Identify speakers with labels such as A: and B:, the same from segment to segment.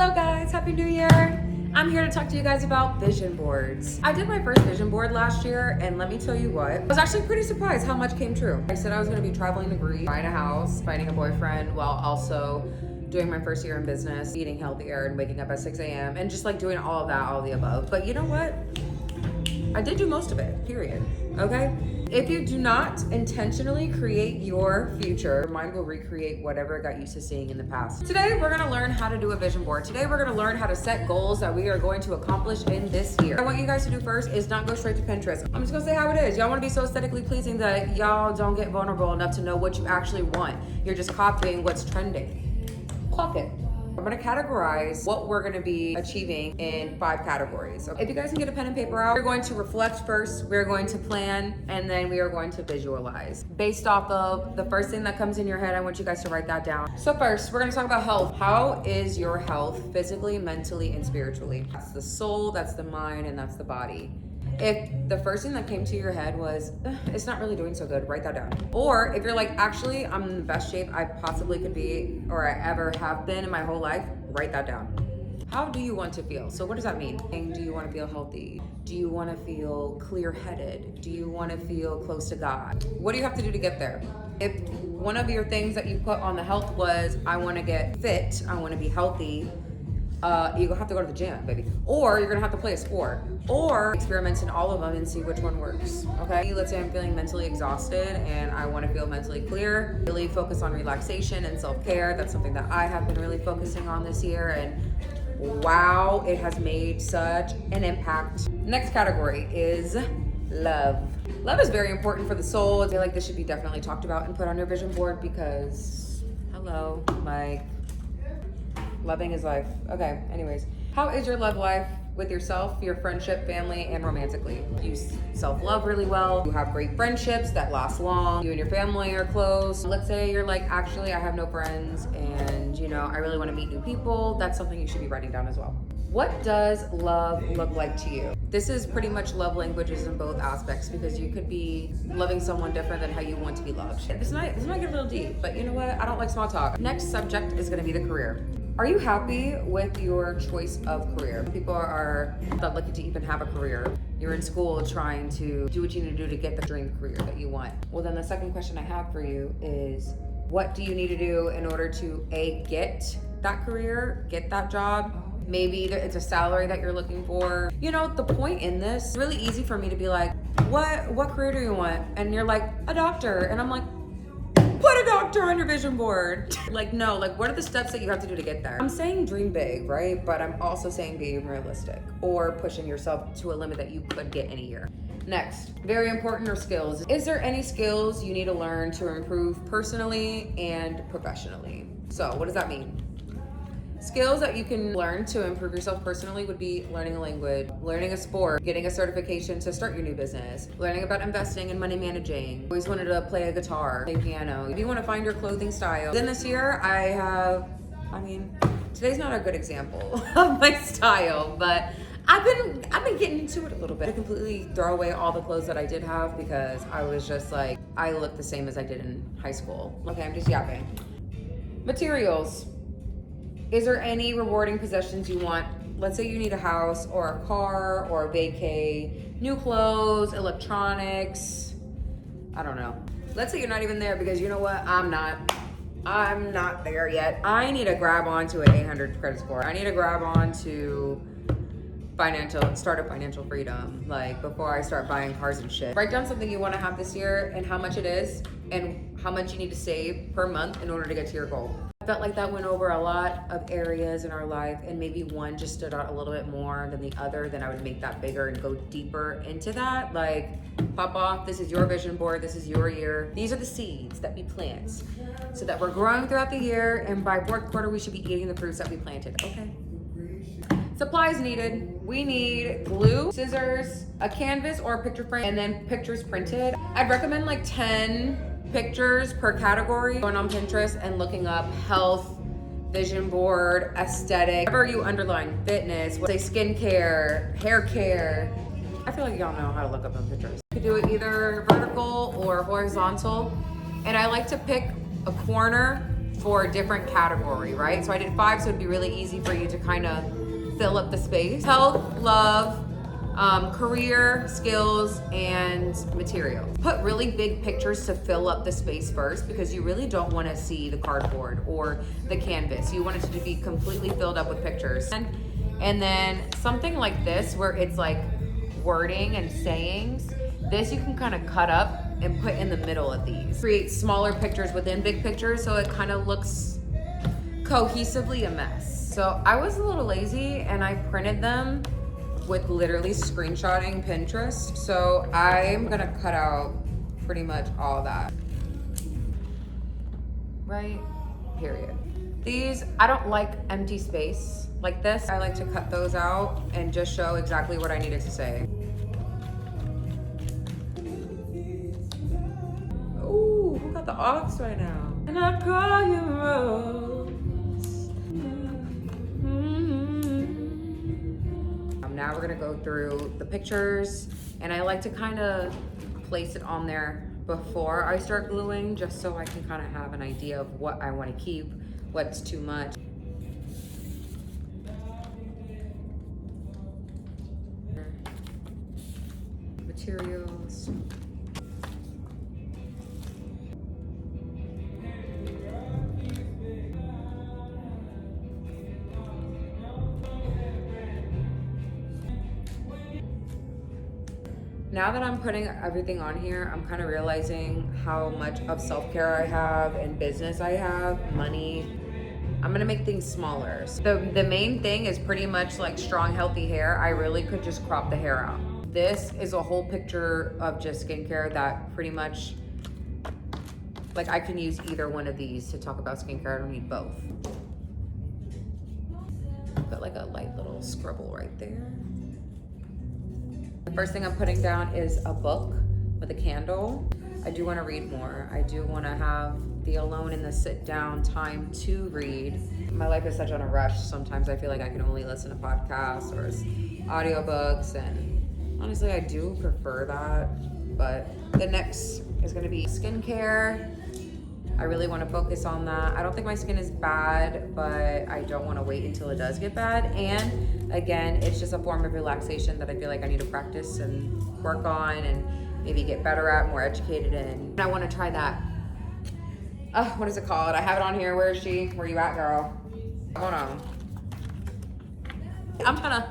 A: Hello guys, Happy New Year. I'm here to talk to you guys about vision boards. I did my first vision board last year, and let me tell you what, I was actually pretty surprised how much came true. I said I was gonna be traveling to Greece, buying a house, finding a boyfriend, while also doing my first year in business, eating healthier and waking up at 6 a.m. and just like doing all of that, all of the above. But you know what? I did do most of it, period, okay? If you do not intentionally create your future, your mind will recreate whatever it got used to seeing in the past. Today, we're gonna learn how to do a vision board. Today, we're gonna learn how to set goals that we are going to accomplish in this year. What I want you guys to do first is not go straight to Pinterest. I'm just gonna say how it is. Y'all wanna be so aesthetically pleasing that y'all don't get vulnerable enough to know what you actually want. You're just copying what's trending. Clock it. I'm gonna categorize what we're gonna be achieving in 5 categories. So if you guys can get a pen and paper out, we're going to reflect first, we're going to plan, and then we are going to visualize. Based off of the first thing that comes in your head, I want you guys to write that down. So first, we're gonna talk about health. How is your health physically, mentally, and spiritually? That's the soul, that's the mind, and that's the body. If the first thing that came to your head was, it's not really doing so good, write that down. Or if you're like, actually, I'm in the best shape I possibly could be or I ever have been in my whole life, write that down. How do you want to feel? So what does that mean? Do you want to feel healthy? Do you want to feel clear-headed? Do you want to feel close to God? What do you have to do to get there? If one of your things that you put on the health was, I want to get fit, I want to be healthy, you're gonna have to go to the gym, baby. Or you're gonna have to play a sport. Or experiment in all of them and see which one works, okay? Let's say I'm feeling mentally exhausted and I wanna feel mentally clear. Really focus on relaxation and self-care. That's something that I have been really focusing on this year, and wow, it has made such an impact. Next category is love. Love is very important for the soul. I feel like this should be definitely talked about and put on your vision board because, hello, like, loving is life. Okay, anyways. How is your love life with yourself, your friendship, family, and romantically? You self-love really well. You have great friendships that last long. You and your family are close. Let's say you're like, actually, I have no friends and, you know, I really want to meet new people. That's something you should be writing down as well. What does love look like to you? This is pretty much love languages in both aspects because you could be loving someone different than how you want to be loved. This might get a little deep, but you know what? I don't like small talk. Next subject is gonna be the career. Are you happy with your choice of career? People are not lucky to even have a career. You're in school trying to do what you need to do to get the dream career that you want. Well, then the second question I have for you is, what do you need to do in order to get that career, get that job? Maybe it's a salary that you're looking for. You know, the point in this, it's really easy for me to be like, what career do you want? And you're like, a doctor. And I'm like, put a doctor on your vision board. Like, no, like, what are the steps that you have to do to get there? I'm saying dream big, right? But I'm also saying being realistic or pushing yourself to a limit that you could get in a year. Next, very important are skills. Is there any skills you need to learn to improve personally and professionally? So what does that mean? Skills that you can learn to improve yourself personally would be learning a language, learning a sport, getting a certification to start your new business, learning about investing and money managing. Always wanted to play a guitar, play piano. If you want to find your clothing style. Then this year today's not a good example of my style, but I've been getting into it a little bit. I completely throw away all the clothes that I did have because I was just like, I look the same as I did in high school. Okay, I'm just yapping. Materials. Is there any rewarding possessions you want? Let's say you need a house or a car or a vacay, new clothes, electronics, I don't know. Let's say you're not even there because you know what? I'm not there yet. I need to grab onto an 800 credit score. I need to grab onto start a financial freedom, like before I start buying cars and shit. Write down something you want to have this year and how much it is and how much you need to save per month in order to get to your goal. I felt like that went over a lot of areas in our life and maybe one just stood out a little bit more than the other. Then I would make that bigger and go deeper into that. Like, pop off, this is your vision board, this is your year. These are the seeds that we plant so that we're growing throughout the year, and by 4th quarter we should be eating the fruits that we planted, okay? Supplies needed. We need glue, scissors, a canvas or a picture frame, and then pictures printed. I'd recommend like 10 pictures per category. Going on Pinterest and looking up health, vision board, aesthetic, whatever you underline, fitness, say skincare, hair care. I feel like y'all know how to look up on Pinterest. You could do it either vertical or horizontal. And I like to pick a corner for a different category, right? So I did 5, so it'd be really easy for you to kind of fill up the space. Health, love, career, skills, and material. Put really big pictures to fill up the space first, because you really don't want to see the cardboard or the canvas. You want it to be completely filled up with pictures. And then something like this, where it's like wording and sayings, this you can kind of cut up and put in the middle of these. Create smaller pictures within big pictures, so it kind of looks cohesively a mess. So I was a little lazy and I printed them with literally screenshotting Pinterest. So I'm gonna cut out pretty much all that. Right? Period. These, I don't like empty space like this. I like to cut those out and just show exactly what I needed to say. Ooh, who got the aux right now? And I call you Rose. Now we're gonna go through the pictures, and I like to kind of place it on there before I start gluing, just so I can kind of have an idea of what I want to keep, what's too much. Materials. Now that I'm putting everything on here, I'm kind of realizing how much of self-care I have and business I have, money. I'm gonna make things smaller. So the main thing is pretty much like strong, healthy hair. I really could just crop the hair out. This is a whole picture of just skincare that pretty much, like, I can use either one of these to talk about skincare. I don't need both. Put like a light little scribble right there. The first thing I'm putting down is a book with a candle. I do want to read more. I do want to have the alone and the sit down time to read. My life is such on a rush. Sometimes I feel like I can only listen to podcasts or audiobooks, and honestly I do prefer that. But the next is going to be skincare. I really want to focus on that. I don't think my skin is bad, but I don't want to wait until it does get bad. And again, it's just a form of relaxation that I feel like I need to practice and work on and maybe get better at, more educated in. And I want to try that. What is it called? I have it on here. Where is she? Where you at, girl? Hold on. I'm trying to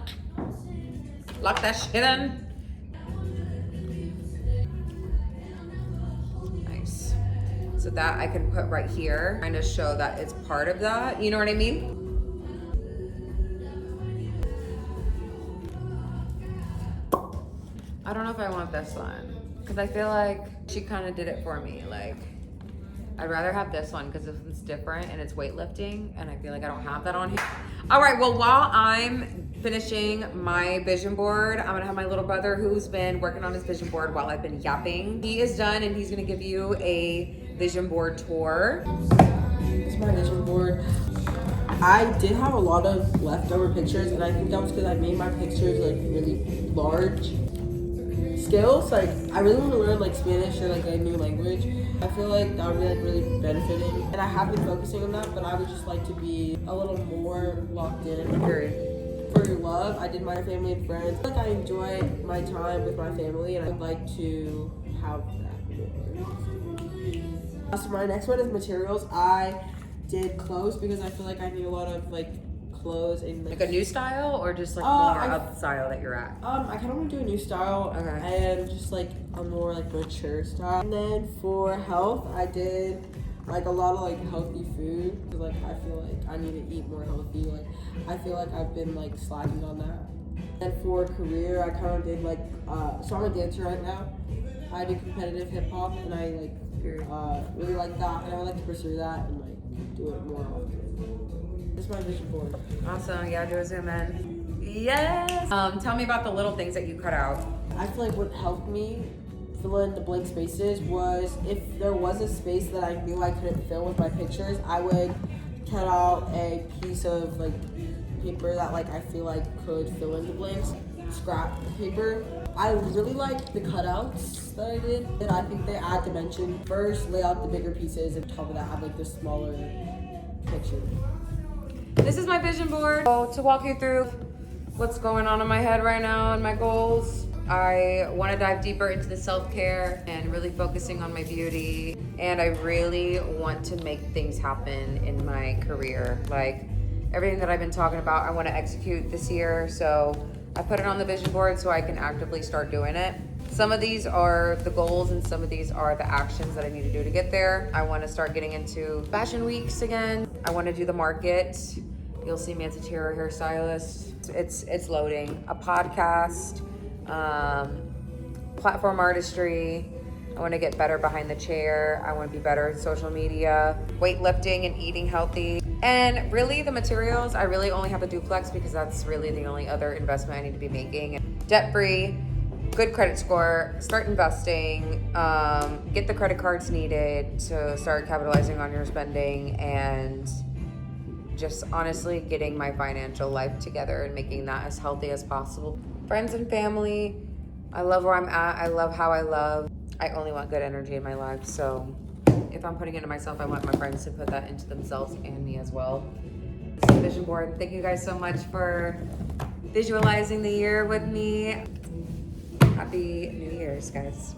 A: lock that shit in. So that I can put right here, kind of show that it's part of that. You know what I mean? I don't know if I want this one, because I feel like she kind of did it for me. Like, I'd rather have this one because it's different and it's weightlifting, and I feel like I don't have that on here. All right, well, while I'm finishing my vision board, I'm gonna have my little brother, who's been working on his vision board while I've been yapping. He is done, and he's gonna give you a vision board tour.
B: This is my vision board. I did have a lot of leftover pictures, and I think that was because I made my pictures like really large. Skills, like I really want to learn like Spanish or like a new language. I feel like that would be like really benefiting, and I have been focusing on that, but I would just like to be a little more locked in. For your love, I did my family and friends. Like I enjoy my time with my family, and I'd like to have that more. So my next one is materials. I did clothes because I feel like I need a lot of like clothes and
A: like a new style, or just like more of the style that you're at?
B: I kind of want to do a new style, and just like a more like mature style. And then for health, I did like a lot of like healthy food, because like I feel like I need to eat more healthy. Like I feel like I've been like slacking on that. And for career, I kind of did like so I'm a dancer right now. I do competitive hip hop, and I like really like that, and I would like to pursue that and like do it more often. This is my vision board.
A: Awesome. Yeah, do a zoom in. Yes. Tell me about the little things that you cut out.
B: I feel like what helped me fill in the blank spaces was, if there was a space that I knew I couldn't fill with my pictures, I would cut out a piece of like paper that like I feel like could fill in the blanks. Scrap paper. I really like the cutouts that I did, and I think they add dimension. First, lay out the bigger pieces, and on top of that, add like the smaller picture.
A: This is my vision board. So to walk you through what's going on in my head right now and my goals, I want to dive deeper into the self-care and really focusing on my beauty. And I really want to make things happen in my career. Like everything that I've been talking about, I want to execute this year. So I put it on the vision board so I can actively start doing it. Some of these are the goals and some of these are the actions that I need to do to get there. I want to start getting into fashion weeks again. I want to do the market. You'll see me as a Tira hairstylist. It's loading. A podcast, platform artistry. I want to get better behind the chair. I want to be better at social media, weightlifting and eating healthy. And really the materials, I really only have a duplex because that's really the only other investment I need to be making. Debt-free, good credit score, start investing, get the credit cards needed to start capitalizing on your spending, and just honestly getting my financial life together and making that as healthy as possible. Friends and family, I love where I'm at. I love how I love. I only want good energy in my life. So if I'm putting it into myself, I want my friends to put that into themselves and me as well. This is the vision board. Thank you guys so much for visualizing the year with me. Happy New Year's, guys.